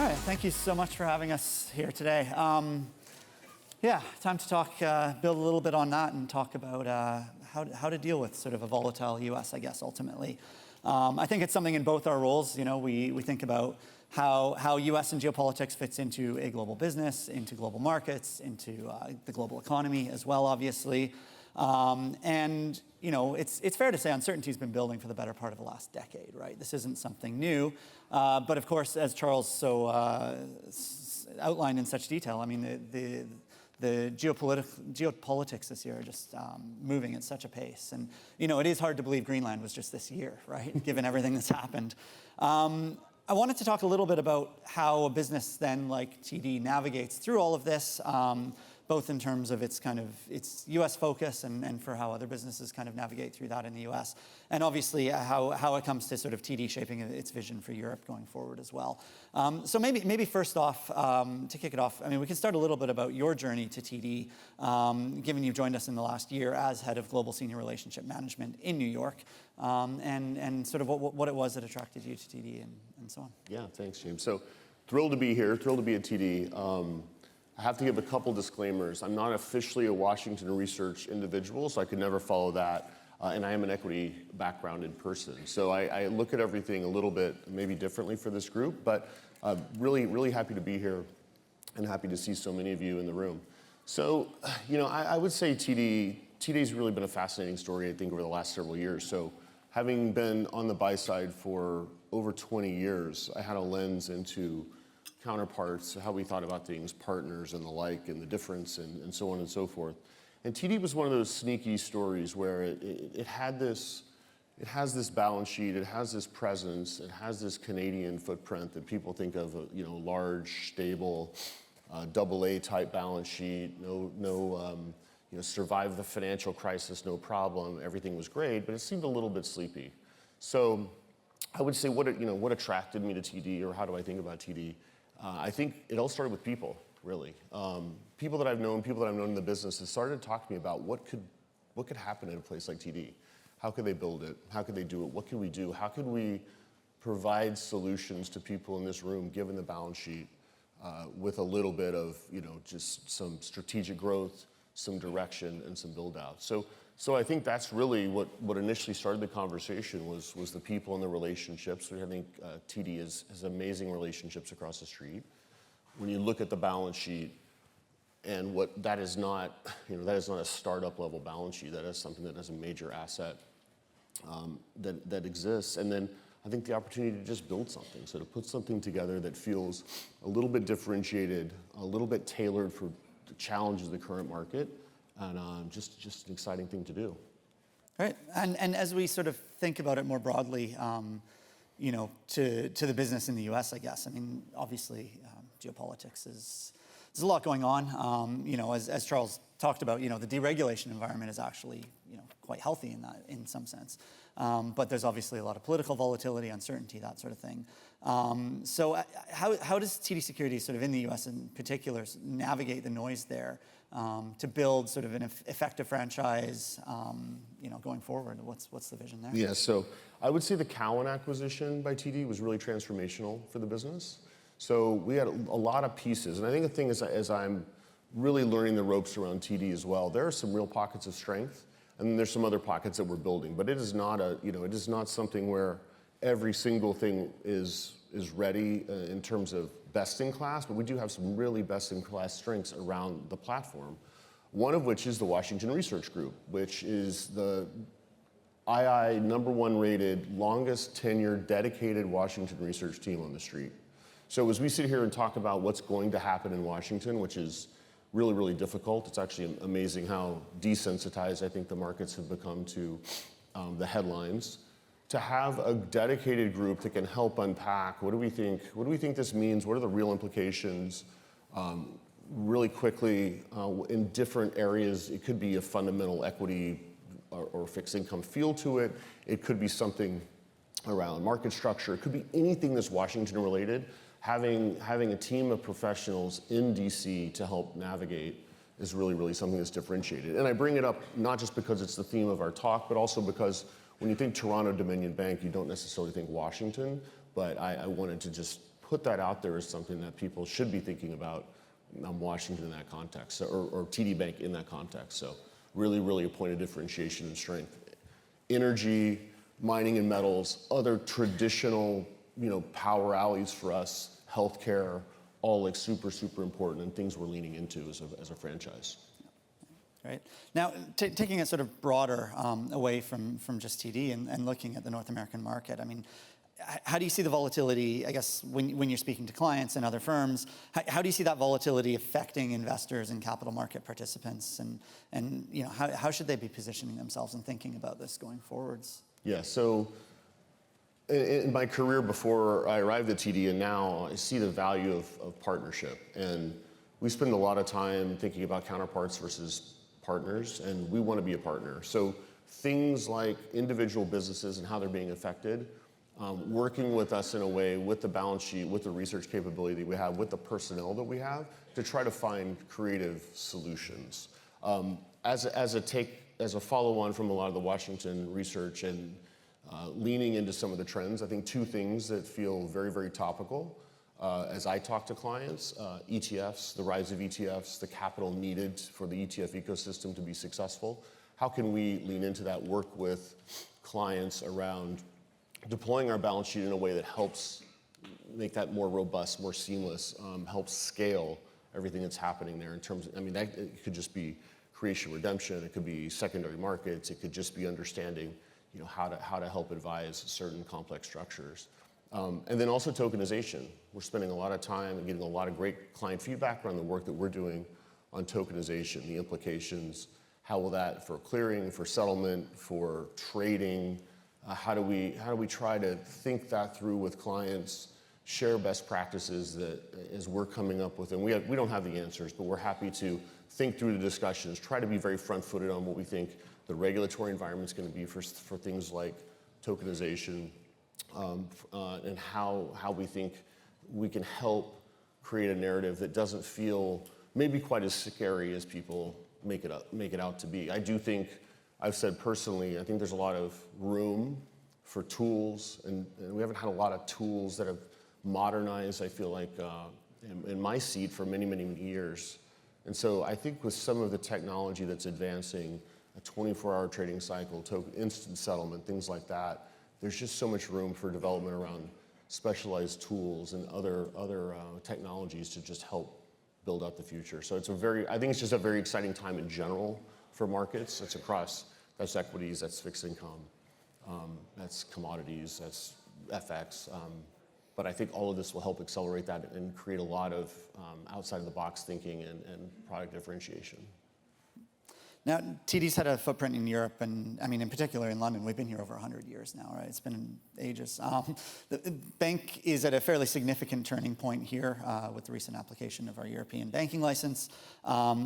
All right, thank you so much for having us here today. Yeah, time to talk, build a little bit on that and talk about how to deal with sort of a volatile US, I guess, ultimately. I think it's something in both our roles. You know, we think about how US and geopolitics fits into a global business, into global markets, into the global economy as well, obviously. And you know, it's fair to say uncertainty's been building for the better part of the last decade, right? This isn't something new, but of course, as Charles so outlined in such detail, I mean, the geopolitics this year are just moving at such a pace. And, you know, it is hard to believe Greenland was just this year, right? Given everything that's happened. I wanted to talk a little bit about how a business then like TD navigates through all of this, both in terms of its US focus and for how other businesses kind of navigate through that in the US. And obviously how it comes to sort of TD shaping its vision for Europe going forward as well. So maybe first off, to kick it off, I mean, we can start a little bit about your journey to TD, given you've joined us in the last year as head of Global Senior Relationship Management in New York, and sort of what it was that attracted you to TD and so on. Yeah, thanks, James. So thrilled to be here, thrilled to be at TD. I have to give a couple disclaimers. I'm not officially a Washington research individual, so I could never follow that. And I am an equity backgrounded person. So I look at everything a little bit maybe differently for this group, but really happy to be here and happy to see so many of you in the room. So, you know, I would say TD's really been a fascinating story, I think, over the last several years. So having been on the buy side for over 20 years, I had a lens into counterparts, how we thought about things, partners and the like, and the difference, and so on and so forth. And TD was one of those sneaky stories where it has this balance sheet, it has this presence, it has this Canadian footprint that people think of, you know, large, stable, AA type balance sheet, you know, survived the financial crisis, no problem, everything was great, but it seemed a little bit sleepy. So I would say what attracted me to TD, or how do I think about TD? I think it all started with people, really. People that I've known in the business have started to talk to me about what could happen at a place like TD. How could they build it? How could they do it? What could we do? How could we provide solutions to people in this room, given the balance sheet, with a little bit of, you know, just some strategic growth, some direction, and some build out. So I think that's really what initially started the conversation was the people and the relationships. I think TD has amazing relationships across the street. When you look at the balance sheet, and what that is not, you know, that is not a startup level balance sheet. That is something that has a major asset that exists. And then I think the opportunity to just build something. So to put something together that feels a little bit differentiated, a little bit tailored for the challenges of the current market, and just an exciting thing to do. Right, and as we sort of think about it more broadly, you know, to the business in the U.S., I guess. I mean, obviously, geopolitics there's a lot going on. You know, as Charles talked about, you know, the deregulation environment is actually, you know, quite healthy in some sense. But there's obviously a lot of political volatility, uncertainty, that sort of thing. So how does TD Securities, sort of in the U.S. in particular, navigate the noise there to build sort of an effective franchise, you know, going forward? What's the vision there? Yeah, so I would say the Cowen acquisition by TD was really transformational for the business. So we had a lot of pieces, and I think the thing is, as I'm really learning the ropes around TD as well, there are some real pockets of strength, and then there's some other pockets that we're building. But it is not it is not something where every single thing is ready in terms of best in class, but we do have some really best in class strengths around the platform. One of which is the Washington Research Group, which is the II #1 rated, longest tenured, dedicated Washington research team on the street. So as we sit here and talk about what's going to happen in Washington, which is really, really difficult, it's actually amazing how desensitized I think the markets have become to the headlines. To have a dedicated group that can help unpack what do we think this means, what are the real implications, really quickly in different areas. It could be a fundamental equity or fixed income feel to it. It could be something around market structure. It could be anything that's Washington related. Having a team of professionals in DC to help navigate is really, really something that's differentiated. And I bring it up not just because it's the theme of our talk, but also because when you think Toronto Dominion Bank, you don't necessarily think Washington, but I wanted to just put that out there as something that people should be thinking about Washington in that context, or TD Bank in that context. So really, really a point of differentiation and strength. Energy, mining and metals, other traditional, power alleys for us, healthcare, all like super, super important and things we're leaning into as a franchise. Right. Now, taking it sort of broader away from just TD and looking at the North American market, I mean, how do you see the volatility, I guess, when you're speaking to clients and other firms, how do you see that volatility affecting investors and capital market participants? And how should they be positioning themselves and thinking about this going forwards? Yeah, so in my career before I arrived at TD and now, I see the value of partnership. And we spend a lot of time thinking about counterparts versus partners, and we want to be a partner. So things like individual businesses and how they're being affected, working with us in a way with the balance sheet, with the research capability that we have, with the personnel that we have, to try to find creative solutions. As a follow-on from a lot of the Washington research and leaning into some of the trends, I think two things that feel very, very topical as I talk to clients, ETFs, the rise of ETFs, the capital needed for the ETF ecosystem to be successful. How can we lean into that, work with clients around deploying our balance sheet in a way that helps make that more robust, more seamless, helps scale everything that's happening there in terms of, it could just be creation, redemption, it could be secondary markets, it could just be understanding how to help advise certain complex structures. And then also tokenization. We're spending a lot of time and getting a lot of great client feedback around the work that we're doing on tokenization, the implications, how will that for clearing, for settlement, for trading, how do we try to think that through with clients, share best practices that as we're coming up with, and we don't have the answers, but we're happy to think through the discussions, try to be very front-footed on what we think the regulatory environment's going to be for things like tokenization, and how we think we can help create a narrative that doesn't feel maybe quite as scary as people make it out to be. I do think, I've said personally, I think there's a lot of room for tools, and we haven't had a lot of tools that have modernized, I feel like, in my seat for many, many years. And so I think with some of the technology that's advancing, a 24-hour trading cycle, instant settlement, things like that, there's just so much room for development around specialized tools and other technologies to just help build out the future. So I think it's just a very exciting time in general for markets. It's across, that's equities, that's fixed income, that's commodities, that's FX. But I think all of this will help accelerate that and create a lot of outside of the box thinking and product differentiation. Now, TD's had a footprint in Europe, and in particular in London. We've been here over 100 years now, right? It's been ages. The bank is at a fairly significant turning point here with the recent application of our European banking license.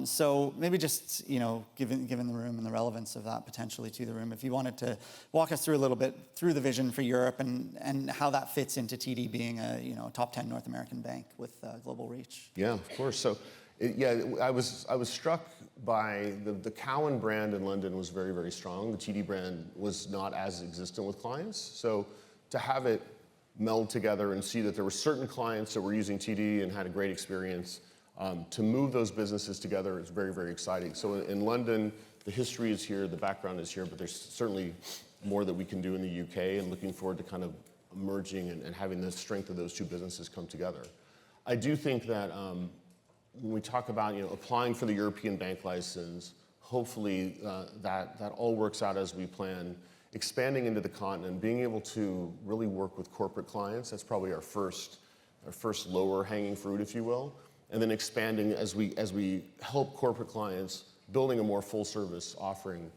So maybe just, given the room and the relevance of that potentially to the room, if you wanted to walk us through a little bit through the vision for Europe and how that fits into TD being a top 10 North American bank with global reach. Yeah, of course. So, I was struck by the Cowen brand in London was very, very strong. The TD brand was not as existent with clients. So to have it meld together and see that there were certain clients that were using TD and had a great experience, to move those businesses together is very, very exciting. So in London, the history is here, the background is here, but there's certainly more that we can do in the UK, and looking forward to kind of merging and having the strength of those two businesses come together. I do think that when we talk about applying for the European bank license, hopefully that all works out as we plan. Expanding into the continent, being able to really work with corporate clients, that's probably our first lower hanging fruit, if you will. And then expanding as we help corporate clients, building a more full service offering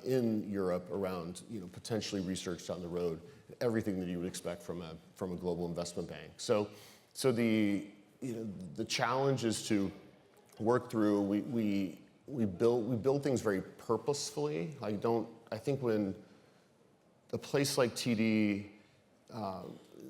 in Europe around potentially research down the road, everything that you would expect from a global investment bank. So the challenge is to work through. We build things very purposefully. I think when a place like TD,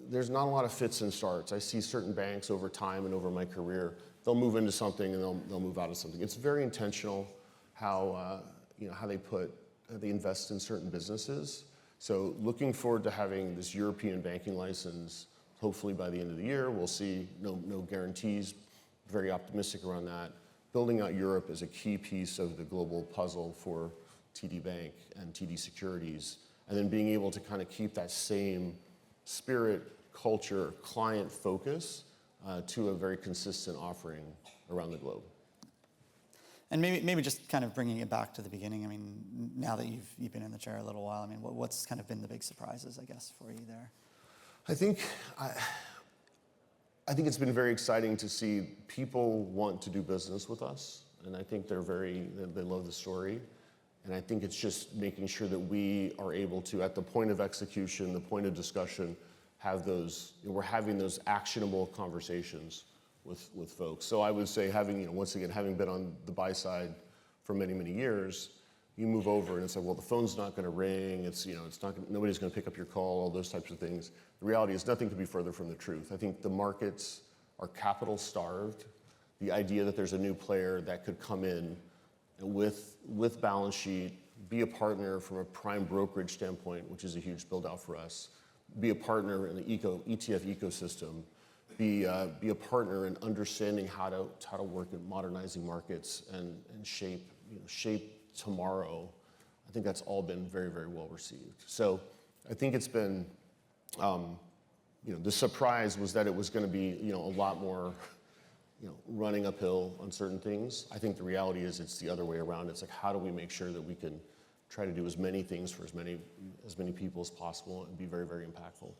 there's not a lot of fits and starts. I see certain banks over time and over my career, they'll move into something and they'll move out of something. It's very intentional how they invest in certain businesses. So looking forward to having this European banking license hopefully by the end of the year. We'll see, no guarantees, very optimistic around that. Building out Europe is a key piece of the global puzzle for TD Bank and TD Securities. And then being able to kind of keep that same spirit, culture, client focus to a very consistent offering around the globe. And maybe just kind of bringing it back to the beginning. I mean, now that you've been in the chair a little while, I mean, what's kind of been the big surprises, I guess, for you there? I think it's been very exciting to see people want to do business with us, and I think they love the story. And I think it's just making sure that we are able to, at the point of execution, the point of discussion, we're having those actionable conversations with folks. So I would say once again, having been on the buy side for many, many years, you move over and it's like, well, the phone's not going to ring. Nobody's going to pick up your call, all those types of things. The reality is nothing could be further from the truth. I think the markets are capital starved. The idea that there's a new player that could come in and with balance sheet, be a partner from a prime brokerage standpoint, which is a huge build out for us, be a partner in the ETF ecosystem, be a partner in understanding how to work in modernizing markets and shape tomorrow. I think that's all been very, very well received. So I think it's been, the surprise was that it was going to be, a lot more, running uphill on certain things. I think the reality is it's the other way around. It's like, how do we make sure that we can try to do as many things for as many people as possible and be very, very impactful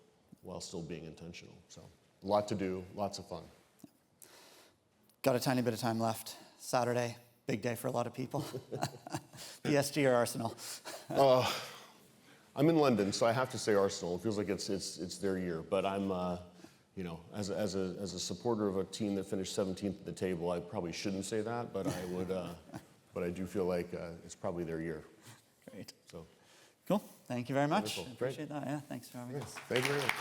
while still being intentional. So a lot to do, lots of fun. Got a tiny bit of time left. Saturday, big day for a lot of people. PSG or Arsenal? I'm in London, so I have to say Arsenal. It feels like it's their year, but I'm, as a supporter of a team that finished 17th at the table, I probably shouldn't say that, but I would, but I do feel like it's probably their year. Great. So, cool. Thank you very much. Wonderful. I appreciate that. Yeah, thanks for having us. Thank you very much.